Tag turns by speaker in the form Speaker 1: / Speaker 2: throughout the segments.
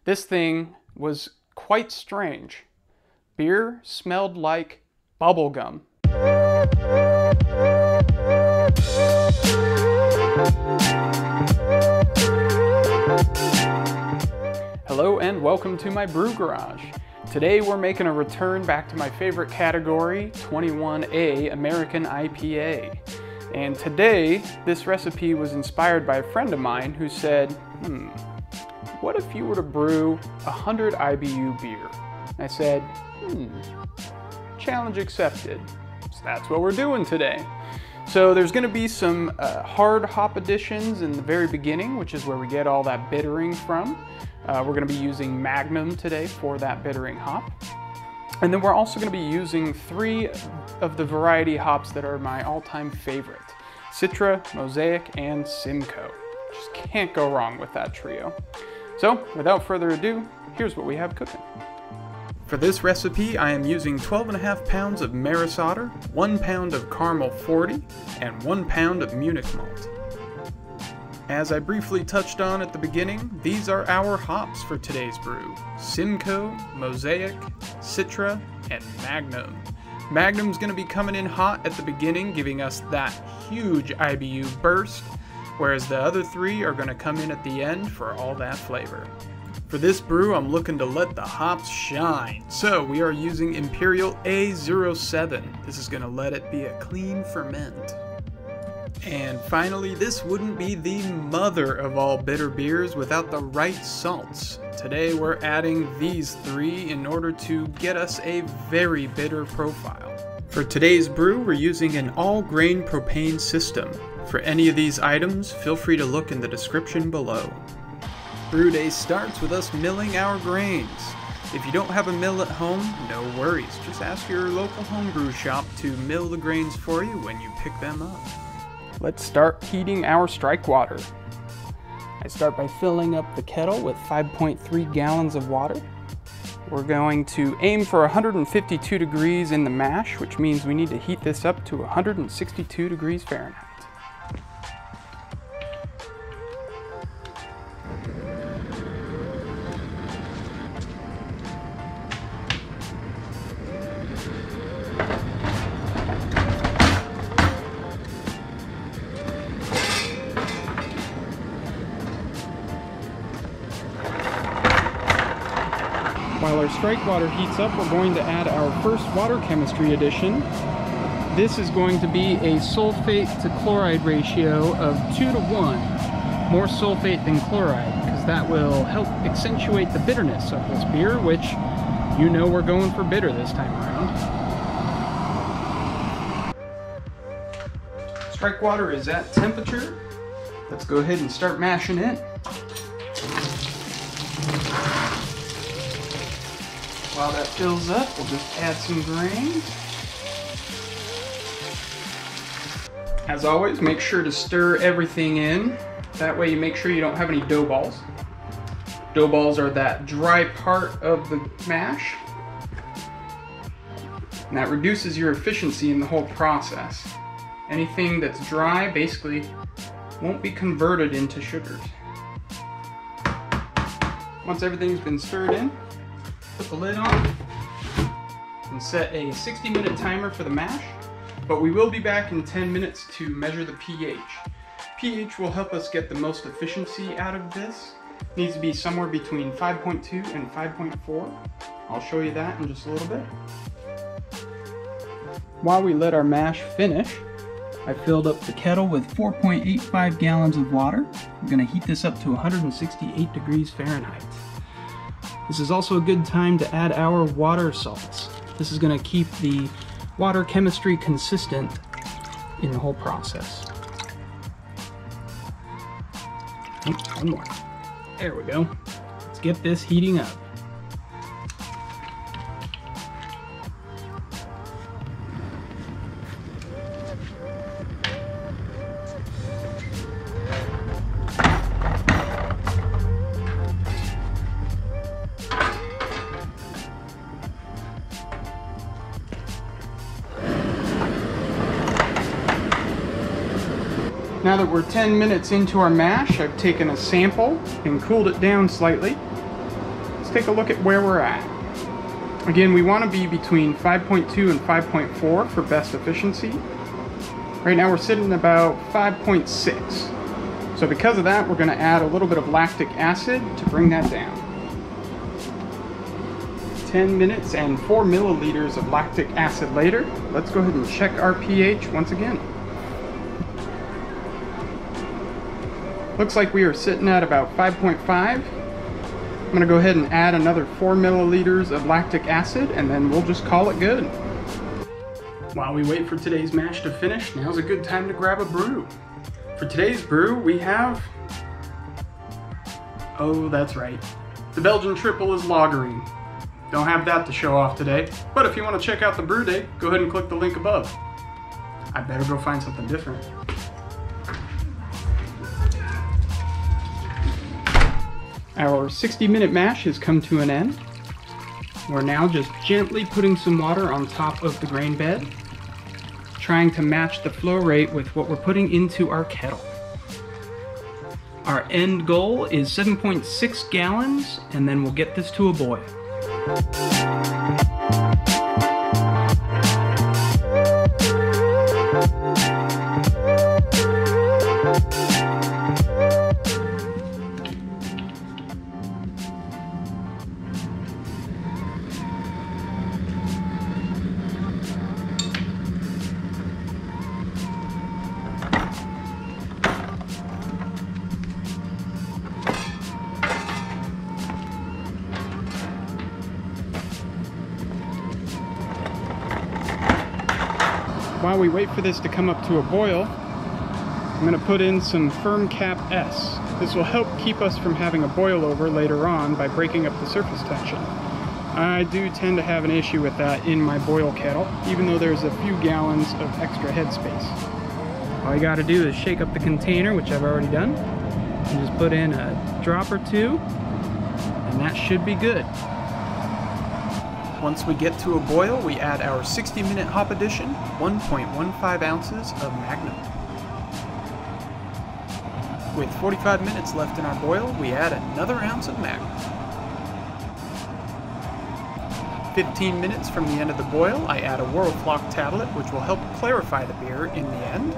Speaker 1: This thing was quite strange. Beer smelled like bubblegum. Hello and welcome to my brew garage. Today we're making a return back to my favorite category, 21A American IPA. And today, this recipe was inspired by a friend of mine who said, what if you were to brew 100 IBU beer? I said, challenge accepted. So that's what we're doing today. So there's going to be some hard hop additions in the very beginning, which is where we get all that bittering from. We're going to be using Magnum today for that bittering hop. And then we're also going to be using 3 of the variety hops that are my all-time favorite. Citra, Mosaic, and Simcoe. Just can't go wrong with that trio. So, without further ado, here's what we have cooking. For this recipe, I am using 12.5 pounds of Maris Otter, 1 pound of Caramel 40, and 1 pound of Munich Malt. As I briefly touched on at the beginning, these are our hops for today's brew. Simcoe, Mosaic, Citra, and Magnum. Magnum's going to be coming in hot at the beginning, giving us that huge IBU burst, whereas the other 3 are going to come in at the end for all that flavor. For this brew, I'm looking to let the hops shine. So we are using Imperial A07. This is going to let it be a clean ferment. And finally, this wouldn't be the mother of all bitter beers without the right salts. Today we're adding these 3 in order to get us a very bitter profile. For today's brew, we're using an all-grain propane system. For any of these items, feel free to look in the description below. Brew day starts with us milling our grains. If you don't have a mill at home, no worries. Just ask your local homebrew shop to mill the grains for you when you pick them up. Let's start heating our strike water. I start by filling up the kettle with 5.3 gallons of water. We're going to aim for 152 degrees in the mash, which means we need to heat this up to 162 degrees Fahrenheit. While our strike water heats up, we're going to add our first water chemistry addition. This is going to be a sulfate to chloride ratio of 2 to 1. More sulfate than chloride, because that will help accentuate the bitterness of this beer, which you know we're going for bitter this time around. Strike water is at temperature. Let's go ahead and start mashing it. While that fills up, we'll just add some grains. As always, make sure to stir everything in. That way you make sure you don't have any dough balls. Dough balls are that dry part of the mash. And that reduces your efficiency in the whole process. Anything that's dry basically won't be converted into sugars. Once everything's been stirred in, put the lid on and set a 60-minute timer for the mash, but we will be back in 10 minutes to measure the pH. pH will help us get the most efficiency out of this. It needs to be somewhere between 5.2 and 5.4. I'll show you that in just a little bit. While we let our mash finish, I filled up the kettle with 4.85 gallons of water. I'm going to heat this up to 168 degrees Fahrenheit. This is also a good time to add our water salts. This is going to keep the water chemistry consistent in the whole process. One more. There we go. Let's get this heating up. Now that we're 10 minutes into our mash, I've taken a sample and cooled it down slightly. take a look at where we're at. Again, we want to be between 5.2 and 5.4 for best efficiency. Right now we're sitting at about 5.6. So because of that, we're going to add a little bit of lactic acid to bring that down. 10 minutes and 4 milliliters of lactic acid later, let's go ahead and check our pH once again. Looks like we are sitting at about 5.5. I'm going to go ahead and add another 4 milliliters of lactic acid, and then we'll just call it good. While we wait for today's mash to finish, now's a good time to grab a brew. For today's brew, we have... oh, that's right. The Belgian triple is lagering. Don't have that to show off today, but if you want to check out the brew day, go ahead and click the link above. I better go find something different. Our 60-minute mash has come to an end. We're now just gently putting some water on top of the grain bed, trying to match the flow rate with what we're putting into our kettle. Our end goal is 7.6 gallons, and then we'll get this to a boil. While we wait for this to come up to a boil, I'm going to put in some Firm Cap S. This will help keep us from having a boil over later on by breaking up the surface tension. I do tend to have an issue with that in my boil kettle, even though there's a few gallons of extra headspace. All you got to do is shake up the container, which I've already done, and just put in a drop or two, and that should be good. Once we get to a boil, we add our 60-minute hop addition, 1.15 ounces of Magnum. With 45 minutes left in our boil, we add another ounce of Magnum. 15 minutes from the end of the boil, I add a Whirlflock tablet, which will help clarify the beer in the end.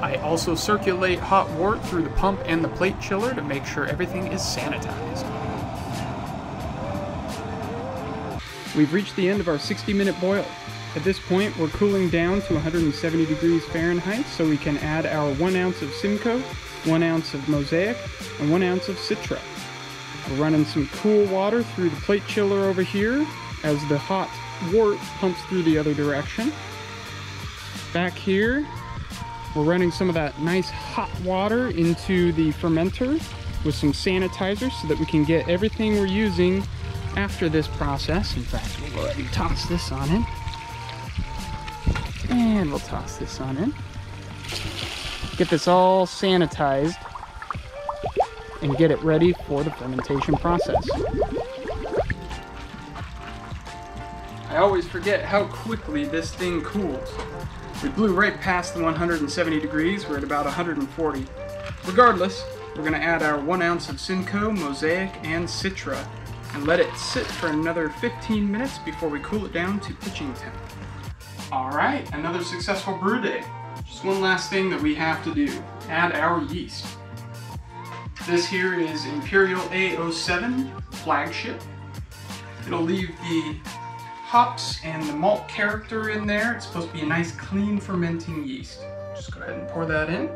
Speaker 1: I also circulate hot wort through the pump and the plate chiller to make sure everything is sanitized. We've reached the end of our 60-minute boil. At this point, we're cooling down to 170 degrees Fahrenheit so we can add our 1 ounce of Simcoe, 1 ounce of Mosaic, and 1 ounce of Citra. We're running some cool water through the plate chiller over here as the hot wort pumps through the other direction. Back here, we're running some of that nice hot water into the fermenter with some sanitizer so that we can get everything we're using after this process. In fact, we'll go ahead and toss this on in. And we'll toss this on in. Get this all sanitized and get it ready for the fermentation process. I always forget how quickly this thing cools. We blew right past the 170 degrees. We're at about 140. Regardless, we're going to add our 1 ounce of Simcoe, Mosaic, and Citra, and let it sit for another 15 minutes before we cool it down to pitching temp. Alright, another successful brew day. Just one last thing that we have to do, add our yeast. This here is Imperial A07 Flagship. It'll leave the hops and the malt character in there. It's supposed to be a nice clean fermenting yeast. Just go ahead and pour that in.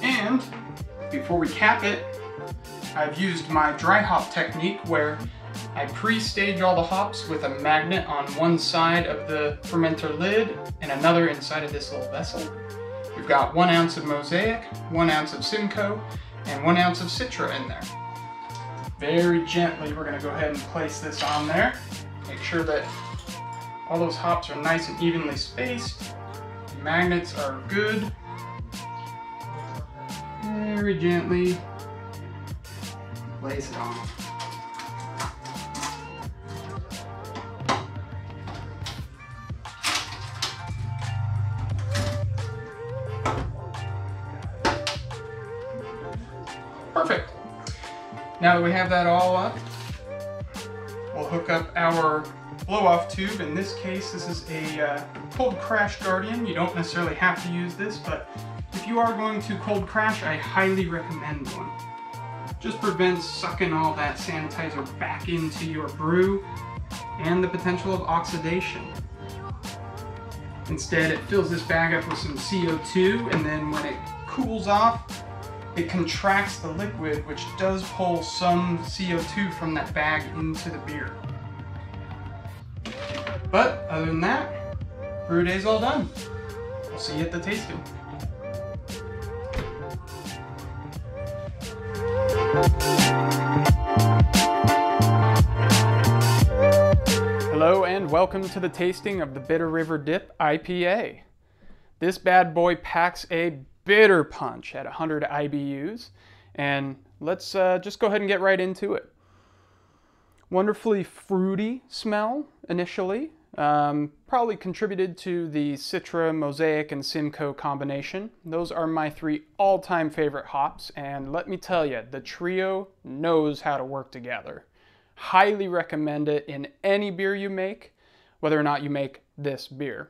Speaker 1: And before we cap it, I've used my dry hop technique where I pre-stage all the hops with a magnet on one side of the fermenter lid and another inside of this little vessel. We've got 1 ounce of Mosaic, 1 ounce of Simcoe, and 1 ounce of Citra in there. Very gently, we're going to go ahead and place this on there. Make sure that all those hops are nice and evenly spaced. The magnets are good. Very gently place it on. Perfect. Now that we have that all up, we'll hook up our blow-off tube. In this case, this is a cold crash guardian. You don't necessarily have to use this, but if you are going to cold crash, I highly recommend one. Just prevents sucking all that sanitizer back into your brew and the potential of oxidation. Instead, it fills this bag up with some CO2, and then when it cools off, it contracts the liquid, which does pull some CO2 from that bag into the beer. But other than that, brew day's all done. I'll see you at the tasting. Hello and welcome to the tasting of the Bitter River Dip IPA. This bad boy packs a bitter punch at 100 IBUs, and let's just go ahead and get right into it. Wonderfully fruity smell initially, probably contributed to the Citra, Mosaic, and Simcoe combination. Those are my three all-time favorite hops, and let me tell you, the trio knows how to work together. Highly recommend it in any beer you make, whether or not you make this beer.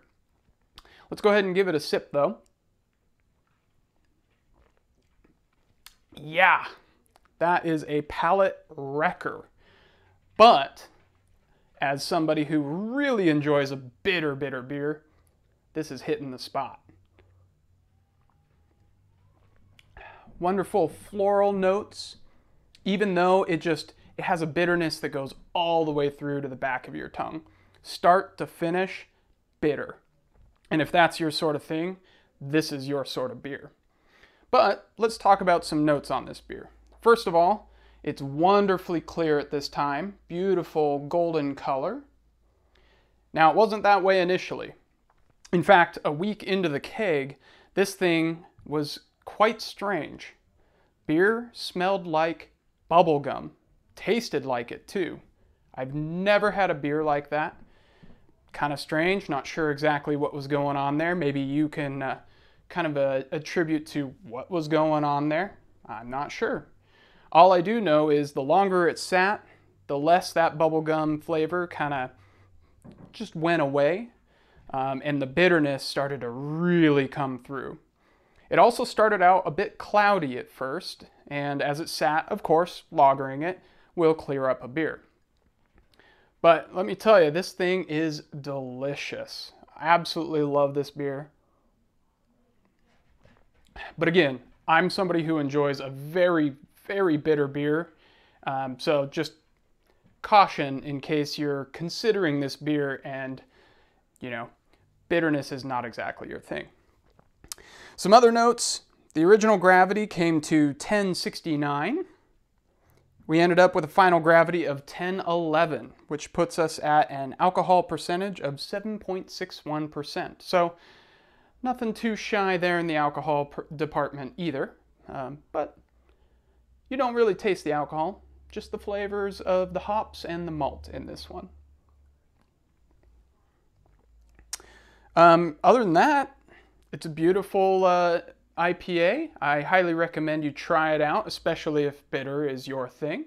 Speaker 1: Let's go ahead and give it a sip though. Yeah, that is a palate wrecker. But as somebody who really enjoys a bitter beer, this is hitting the spot. Wonderful floral notes, even though it has a bitterness that goes all the way through to the back of your tongue. Start to finish, bitter. And if that's your sort of thing, this is your sort of beer. But let's talk about some notes on this beer. First of all, it's wonderfully clear at this time, beautiful golden color. Now, it wasn't that way initially. In fact, a week into the keg, this thing was quite strange. Beer smelled like bubble gum. Tasted like it too. I've never had a beer like that. Kind of strange, not sure exactly what was going on there. Maybe you can kind of attribute to what was going on there. I'm not sure. All I do know is the longer it sat, the less that bubblegum flavor kind of just went away, and the bitterness started to really come through. It also started out a bit cloudy at first, and as it sat, of course, lagering it will clear up a beer. But let me tell you, this thing is delicious. I absolutely love this beer. But again, I'm somebody who enjoys a very bitter beer. So just caution in case you're considering this beer and, bitterness is not exactly your thing. Some other notes. The original gravity came to 1069. We ended up with a final gravity of 1011, which puts us at an alcohol percentage of 7.61%. So nothing too shy there in the alcohol department either, but you don't really taste the alcohol, just the flavors of the hops and the malt in this one. Other than that, it's a beautiful IPA. I highly recommend you try it out, especially if bitter is your thing.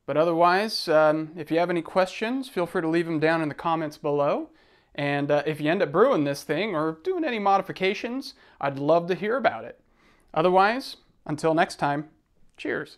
Speaker 1: But otherwise, if you have any questions, feel free to leave them down in the comments below. And if you end up brewing this thing or doing any modifications, I'd love to hear about it. Otherwise, until next time, cheers.